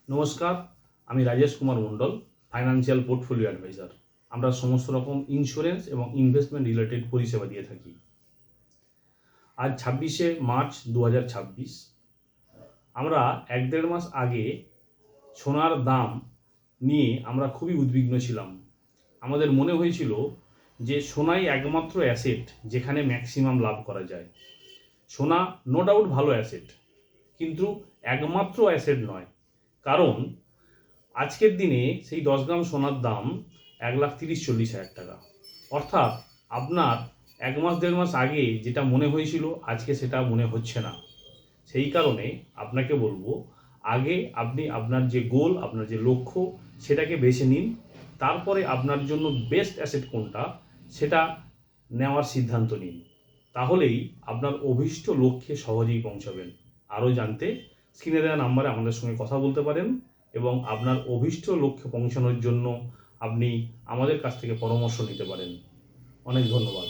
নমস্কার, আমি Rajesh Kumar Mondal, financial portfolio adviser. আমরা সমস্ত রকম ইন্স্যুরেন্স এবং ইনভেস্টমেন্ট রিলেটেড পরিষেবা দিয়ে থাকি। আজ 26শে মার্চ 2026। আমরা 1-1.5 মাস আগে সোনার দাম নিয়ে আমরা খুবই উদ্বিগ্ন ছিলাম। আমাদের মনে হয়েছিল যে সোনাই একমাত্র অ্যাসেট যেখানে ম্যাক্সিমাম লাভ করা যায়। সোনা নো ডাউট ভালো অ্যাসেট, কিন্তু একমাত্র অ্যাসেট নয়। কারণ আজকের দিনে সেই 10 গ্রাম সোনার দাম 1,30,40,000 টাকা। অর্থাৎ আপনার 1-1.5 মাস আগে যেটা মনে হয়েছিল আজকে সেটা মনে হচ্ছে না। সেই কারণে আপনাকে বলবো, আগে আপনি আপনার যে গোল, আপনার যে লক্ষ্য, সেটাকে বেছে নিন। তারপরে আপনার জন্য বেস্ট অ্যাসেট কোনটা সেটা নেওয়ার সিদ্ধান্ত নিন। তাহলেই আপনার অভীষ্ট লক্ষ্যে সহজেই পৌঁছাবেন। আরও জানতে স্ক্রিনে দেওয়া নাম্বারে আমাদের সঙ্গে কথা বলতে পারেন এবং আপনার অভীষ্ট লক্ষ্যে পৌঁছানোর জন্য আপনি আমাদের কাছ থেকে পরামর্শ নিতে পারেন। অনেক ধন্যবাদ।